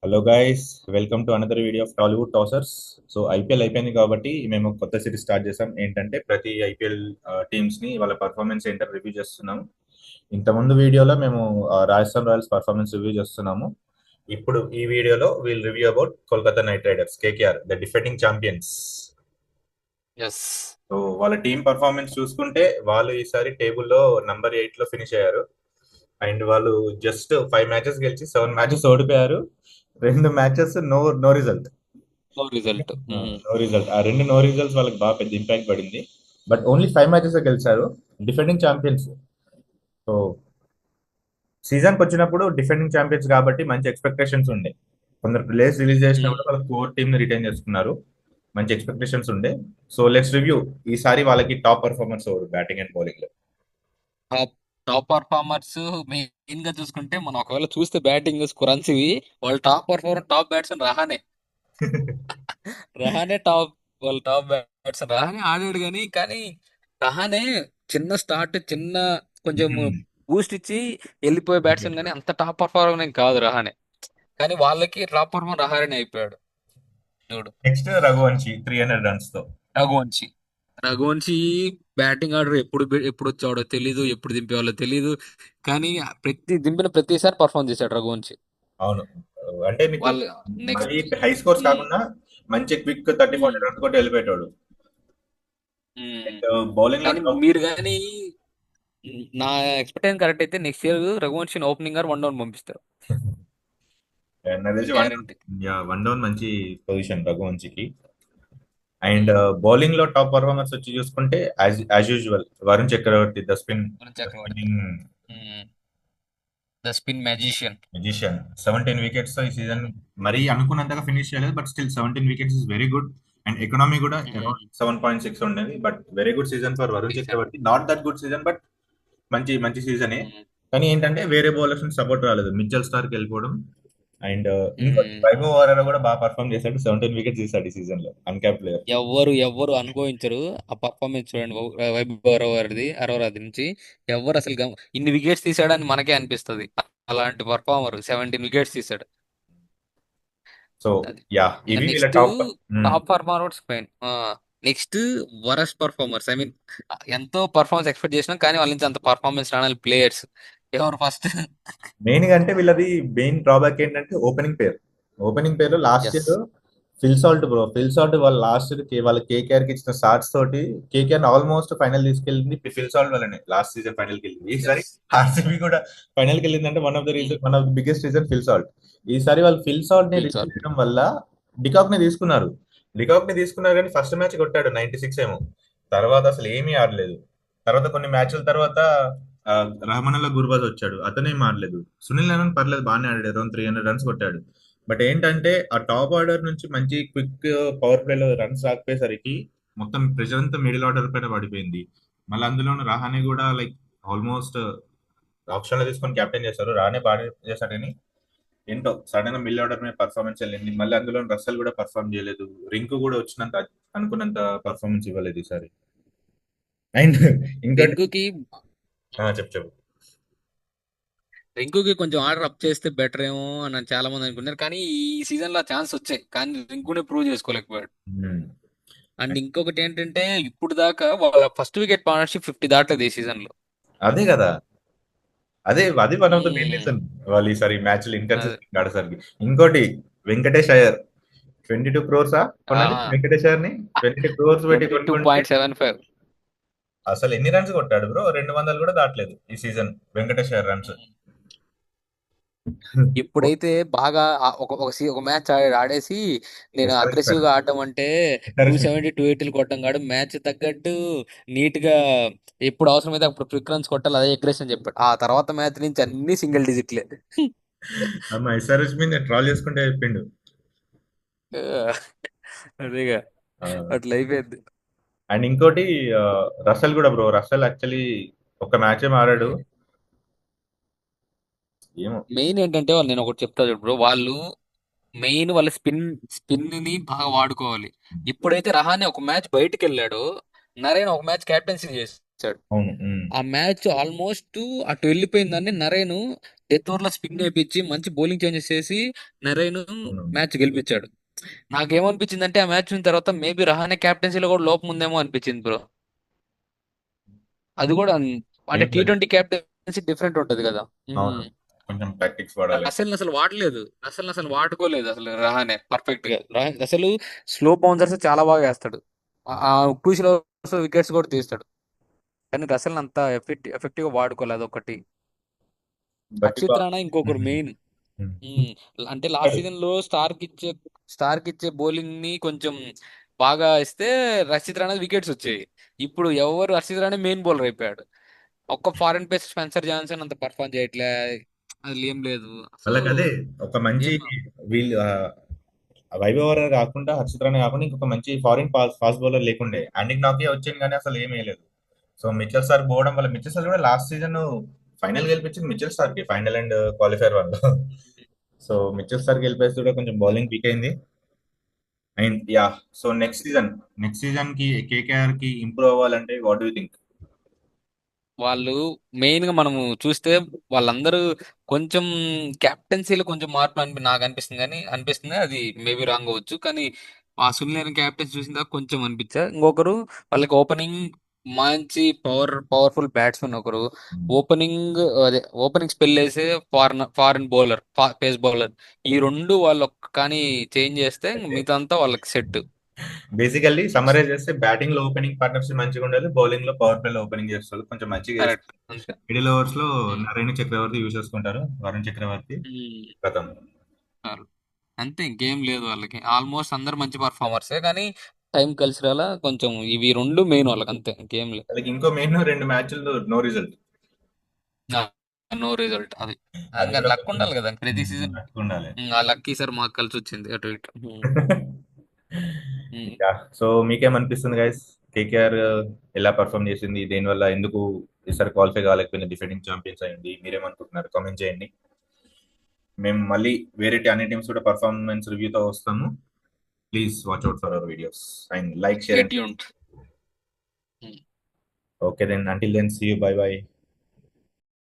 Hello guys, welcome to another video of Tollywood Tossers. So IPL అయిపోయింది కాబట్టి మేము కొత్త సిరీస్ స్టార్ట్ చేసాం. ఏంటంటే ప్రతి ఐపీఎల్ టీమ్స్ ని వాళ్ళ పర్ఫార్మెన్స్ ఏంటో రివ్యూ చేస్తున్నాము. ఇంతకుముందు వీడియోలో మేము రాజస్థాన్ రాయల్స్ పర్ఫార్మెన్స్ రివ్యూ చేస్తున్నాము. ఇప్పుడు ఈ వీడియోలో we'll review about Kolkata Knight Riders KKR, the defending champions. Yes. So వాళ్ళ టీం పర్ఫార్మెన్స్ చూసుకుంటే వాళ్ళు ఈసారి టేబుల్లో నంబర్ 8 లో ఫినిష్ అయ్యారు. అండ్ వాళ్ళు జస్ట్ 5 మ్యాచెస్ గెలిచి 7 మ్యాచెస్ ఓడిపోయారు. 2 matches no no result. No result. No result. ఆ రెండు నో రిజల్ట్స్ వాళ్ళకి బాగా పెద్ద ఇంపాక్ట్ పడింది. బట్ ఓన్లీ 5 మ్యాచెస్ గెలిచారు. Defending champions. సో సీజన్కి వచ్చినప్పుడు డిఫెండింగ్ ఛాంపియన్స్ కాబట్టి మంచి ఎక్స్పెక్టేషన్స్ ఉండే. కొందరు ప్లేయర్స్ రిలీజ్ చేసినా కూడా వాళ్ళ కోర్ టీమ్ ని రిటైన్ చేసుకున్నారు. మంచి ఎక్స్పెక్టేషన్స్ ఉండే. సో లెట్స్ రివ్యూ ఈసారి వాళ్ళకి టాప్ పర్ఫార్మన్స్ ఎవరు బ్యాటింగ్ అండ్ బౌలింగ్ లో. టాప్ టాప్ పర్ఫార్మర్స్ మెయిన్ గా చూసుకుంటే మనం ఒకవేళ చూస్తే బ్యాటింగ్ స్కురన్సివి వాళ్ళ top performer top batsmen Rahane. Rahane top. వాళ్ళ టాప్ బ్యాట్స్మెన్ రహానే ఆడాడు కానీ రహానే చిన్న స్టార్ట్ చిన్న కొంచెం బూస్ట్ ఇచ్చి వెళ్ళిపోయే బ్యాట్స్మెన్ కానీ అంత టాప్ పర్ఫార్మర్ ఏం కాదు రహానే. కానీ వాళ్ళకి టాప్ పర్ఫార్మర్ రహానే అయిపోయాడు చూడు. నెక్స్ట్ రఘువంశీ 300 రన్స్ తో. రఘువంశి రఘువంశి బ్యాటింగ్ ఆర్డర్ ఎప్పుడు వచ్చాడో తెలీదు, ఎప్పుడు దింపేవాళ్ళో తెలీదు. కానీ దింపిన ప్రతిసారి పర్ఫామ్ చేశాడు రఘువంశి. అవును. అంటే మీకు వాళ్ళు మరీ నెక్స్ట్. హై స్కోర్స్ కాకుండా మంచి క్విక్ 30-40 రన్స్ కొట్టి వెళ్ళిపోయేటోడు. అండ్ బౌలింగ్ లో కానీ టాప్. మీరు కానీ నా ఎక్స్పెక్టేషన్ కరెక్ట్ అయితే నెక్స్ట్ ఇయర్ రఘువంశిని ఓపెనింగ్ గారు 1 డౌన్ పంపిస్తారు. నాకు తెలిసి one guarantee. Yeah one down మంచి పొజిషన్ రఘువంశీకి. అండ్ బౌలింగ్ లో టాప్ పర్ఫార్మర్స్ వచ్చి చూసుకుంటే as usual Varun Chakravarthy, the spin Chakravarthy, spinning the spin magician. Magician. 17 wickets తో ఈ సీజన్ మరీ అనుకున్నంతగా ఫినిష్ చేయలేదు, but still 17 wickets is very good. And economy కూడా అరౌండ్ 7.6 ఉండేది. But very good season for Varun Chakravarthy. Not that good season, but మంచి మంచి సీజనే. కానీ ఏంటంటే వేరే బౌలర్స్ సపోర్ట్ రాలేదు. మిచెల్ స్టార్క్ వెళ్ళిపోవడం. అండ్ ఇంకోటి వైభవ్ వరేరా కూడా బాగా పర్ఫామ్ చేశాడు. 17 వికెట్స్ తీశాడు ఈ సీజన్ లో, అన్క్యాప్ ప్లేయర్. ఎవ్వరు అనుభవించరు ఆ పర్ఫార్మెన్స్. చూడండి వైభవ్ అరోరాది నుంచి ఎవరు అసలు ఇన్ని వికెట్స్ తీసాడని మనకే అనిపిస్తది. అలాంటి పర్ఫార్మర్ 17 వికెట్స్ తీసాడు. సో అది యా ఇవి వీళ్ళ నెక్స్ట్ టాప్. టాప్ పర్ఫార్మర్స్ పైన. Next worst performers, I mean ఎంతో పర్ఫార్మెన్స్ ఎక్స్పెక్ట్ చేసినాం కానీ వాళ్ళ నుంచి అంత పర్ఫార్మెన్స్ రావాలి ప్లేయర్స్. ఎవరు ఫస్ట్? మెయిన్ గా అంటే వీళ్ళది మెయిన్ డ్రాబ్యాక్ ఏంటంటే opening pair last yes. Year Phil Salt bro. Phil Salt వాళ్ళు లాస్ట్ ఇయర్ వాళ్ళ కేకేఆర్ కి ఇచ్చిన షార్ట్స్ తోటి కేకేఆర్ ఆల్మోస్ట్ ఫైనల్ తీసుకెళ్ళింది ఫిల్ సాల్ట్ వల్లనే. లాస్ట్ సీజన్ ఫైనల్ కి వెళ్ళింది. ఈసారి ఎస్. ఆర్సీబీ కూడా ఫైనల్ కి వెళ్ళిందంటే one of the biggest reason Phil Salt. ఈసారి వాళ్ళు ఫిల్ సాల్ట్ ని రిలీజ్ ఫిల్సాల్ట్. చేయడం వల్ల డికాక్ ని తీసుకున్నారు. డికాక్ ని కానీ ఫస్ట్ మ్యాచ్ కొట్టాడు 96 ఏమో. తర్వాత అసలు ఏమీ ఆడలేదు. తర్వాత కొన్ని మ్యాచ్ల తర్వాత రహమానుల్లా గుర్బాజ్ వచ్చాడు, అతనేం ఆడలేదు. సునీల్ నారాయణ పర్లేదు, బాగానే ఆడాడు, అరౌండ్ 300 రన్స్ కొట్టాడు. బట్ ఏంటంటే ఆ టాప్ ఆర్డర్ నుంచి మంచి క్విక్ పవర్ ప్లేలో రన్స్ రాకపోయేసరికి మొత్తం ప్రెషర్ అంతా మిడిల్ ఆర్డర్ పైన పడిపోయింది. మళ్ళీ అందులోనూ రహానే కూడా లైక్ ఆల్మోస్ట్ ఆప్షన్ లో తీసుకొని కెప్టెన్ చేశారు. రానే బాగా చేశాడు కానీ ఏంటో సడన్ గా మిడిల్ ఆర్డర్ మీద పర్ఫార్మెన్స్ వెళ్ళింది. మళ్ళీ అందులో రసల్ కూడా పర్ఫార్మ్ చేయలేదు. రింకు కూడా వచ్చినంత అనుకున్నంత పర్ఫార్మెన్స్ ఇవ్వలేదు ఈసారి. అండ్ ఇంకోటి. రింకుకి చెప్పు చెప్పు. రింకుకి కొంచెం ఆర్డర్ అప్ చేస్తే బెటర్ ఏమో అని చాలా మంది అనుకున్నారు. కానీ ఈ సీజన్ లో ఛాన్స్ వచ్చాయి కానీ రింకునే ప్రూవ్ చేసుకోలేకపోయాడు. Hmm. అండ్ ఇంకొకటి ఏంటంటే ఇప్పుడు దాకా వాళ్ళ ఫస్ట్ వికెట్ పార్ట్నర్షిప్ 50 దాటలేదు ఈ సీజన్ లో. అదే కదా. అదే అది one of the main hmm. Reason వాళ్ళు ఈసారి మ్యాచ్లు అదే. ఇన్కన్సిస్టెంట్ ఆడేసరికి. ఇంకోటి వెంకటేష్ అయ్యర్ 22 crores కొన్నది వెంకటేష్ అయ్యర్ ని. 22 crores పెట్టి ట్వంటీ టూ కొనుక్కుంటే పాయింట్ సెవెన్ ఫైవ్ అసలు ఎన్ని రన్స్ కొట్టాడు బ్రో? 200 కూడా దాటలేదు ఈ సీజన్ వెంకటేష్ అయ్యర్ రన్స్. ఇప్పుడైతే బాగా ఒక మ్యాచ్ ఆడేసి నేను అగ్రెసివ్ గా ఆడడం అంటే 270 280 కొట్టడం కాదు, మ్యాచ్ తగ్గట్టు నీట్ గా ఎప్పుడు అవసరమైతే అప్పుడు క్విక్ రన్స్ కొట్టాలి, అదే అగ్రెషన్ చెప్పాడు. ఆ తర్వాత మ్యాచ్ నుంచి అన్ని సింగిల్ డిజిట్లే. అమ్మ ఎస్ఆర్హెచ్ మీద ట్రాల్ చేసుకుంటే చెప్పిండు. అదేగా. అట్లా అయిపోయింది. అండ్ ఇంకోటి రసల్ కూడా బ్రో. రసల్ యాక్చువల్లీ ఒక మ్యాచ్ ఆడాడు. ఏమో. మెయిన్ ఏంటంటే వాళ్ళు, నేను ఒకటి చెప్తా చూడు బ్రో, వాళ్ళు మెయిన్ వాళ్ళ స్పిన్ ని బాగా వాడుకోవాలి. ఇప్పుడైతే రహానే ఒక మ్యాచ్ బయటికి వెళ్ళాడు, నరేన్ ఒక మ్యాచ్ కెప్టెన్సీ చేశాడు. అవును. ఉమ్. ఆ మ్యాచ్ ఆల్మోస్ట్ అటు వెళ్ళిపోయిందని నరేను డెత్ ఓవర్ లో స్పిన్ వేయించి మంచి బౌలింగ్ చేంజెస్ చేసి నరేను అవును. మ్యాచ్ గెలిపించాడు. నాకేమనిపించింది అంటే ఆ మ్యాచ్ చూసిన తర్వాత మేబీ రహానే కెప్టెన్సీలో కూడా లోపం ఉందేమో అనిపించింది బ్రో. అది కూడా అంటే ఏంటి అది? T20 కెప్టెన్సీ డిఫరెంట్ ఉంటది కదా. అవును. కొంచెం టాక్టిక్స్ వాడాలి. అసలు వాడలేదు. అసలు వాడుకోలేదు అసలు రహానే పర్ఫెక్ట్ గా. అసలు స్లో బౌన్సర్స్ చాలా బాగా వేస్తాడు. ఆ క్రూషియల్ ఓవర్స్ వికెట్స్ కూడా తీస్తాడు. కానీ రసల్ అంత ఎఫెక్టివ్ గా వాడుకోలేదు అదొకటి. బట్ హర్షిత్ రాణా ఇంకొకరు మెయిన్. అంటే లాస్ట్ సీజన్ లో స్టార్క్ ఇచ్చే బౌలింగ్ ని కొంచెం బాగా ఇస్తే రషిద్ రాణా వికెట్స్ వచ్చాయి. ఇప్పుడు ఎవరు హర్షిత్ రాణా మెయిన్ బౌలర్ అయిపోయాడు. ఒక్క ఫారెన్ పేస్ స్పెన్సర్ జాన్సన్ అంత పర్ఫామ్ చేయట్లే. అది ఏం లేదు అసలు. వాళ్ళకి అదే ఒక మంచి ఏం వీళ్ళు వైభవ్ వరల్డ్ కాకుండా హర్షిత్ రాణా కాకుండా ఇంకొక మంచి ఫారిన్ ఫాస్ట్ బౌలర్ లేకుండే అండిక్ నాకే వచ్చింది కానీ అసలు ఏమీ లేదు. సో మిచెల్ సార్ పోవడం వల్ల మిచెల్ సార్ కూడా లాస్ట్ సీజన్ ఫైనల్ గెలిపించింది మిచెల్ సార్ కి ఫైనల్ అండ్ క్వాలిఫైర్ వాళ్ళు. సో మిచెల్ సార్ గెలిపేసి కూడా కొంచెం బౌలింగ్ వీక్ అయింది. And yeah, so next season కి కేకేఆర్ కి ఇంప్రూవ్ అవ్వాలంటే వాట్ డూ థింక్? వాళ్ళు మెయిన్ గా మనము చూస్తే వాళ్ళందరూ కొంచెం కెప్టెన్సీలో కొంచెం మార్పు నాకు అనిపిస్తుంది, కానీ అనిపిస్తుంది అది మేబీ రాంగ్ అవ్వచ్చు. కానీ ఆ సునీల్ క్యాప్టెన్స్ చూసిన తర్వాత కొంచెం అనిపించా. ఇంకొకరు వాళ్ళకి ఓపెనింగ్ మంచి పవర్ఫుల్ బ్యాట్స్మెన్ ఒకరు, ఓపెనింగ్ అదే ఓపెనింగ్ స్పెల్ వేసే ఫారిన్ బౌలర్, పేస్ బౌలర్. ఈ రెండు వాళ్ళు కానీ చేంజ్ చేస్తే మిగతా అంతా వాళ్ళకి సెట్. బేసికల్లీ సమ్మరైజ్ చేస్తే బ్యాటింగ్ లో ఓపెనింగ్ పార్ట్నర్షిప్ మంచిగా ఉండాలి, బౌలింగ్ లో పవర్ ప్లే లో ఓపెనింగ్ చేస్తారు కొంచెం మంచిగా చేస్తారు. కరెక్ట్ అంతే. మిడిల్ ఓవర్స్ లో ఉమ్. నరేన్ చక్రవర్తి యూజ్ చేసుకుంటారు, వరుణ్ చక్రవర్తి గతం. చాలు. అంతే ఇంకేం లేదు వాళ్ళకి. ఆల్మోస్ట్ అందరు మంచి పర్ఫార్మర్సే కానీ టైం కలిసి రాలా కొంచెం. ఇవి రెండు మెయిన్ వాళ్ళకి, అంతే ఇంకేం లేదు. వాళ్ళకి ఇంకో మెయిన్ 2 మ్యాచ్లు నో రిజల్ట్. నో రిజల్ట్ అది. అది ఇంకా కూడా లక్ కొంచెం ఉండాలి కదా ప్రతి సీజన్. లక్ ఉండాలి. ఆ లక్ ఈసారి మాకు కలిసి వచ్చింది అటు ఇటు. ఉమ్. సో మీకేమనిపిస్తుంది గైస్, కేకేఆర్ ఎలా పర్ఫామ్ చేసింది, దేనివల్ల ఎందుకు ఈసారి క్వాలిఫై కాలేకపోయింది, డిఫెండింగ్ ఛాంపియన్స్ అయింది, మీరేమనుకుంటున్నారు కామెంట్ చేయండి. మేము మళ్ళీ వేరే అన్ని టీమ్స్ కూడా పర్ఫార్మెన్స్ రివ్యూతో వస్తాము. Please watch out for our videos and like, stay share and tuned. Okay then, until then, see you, bye by.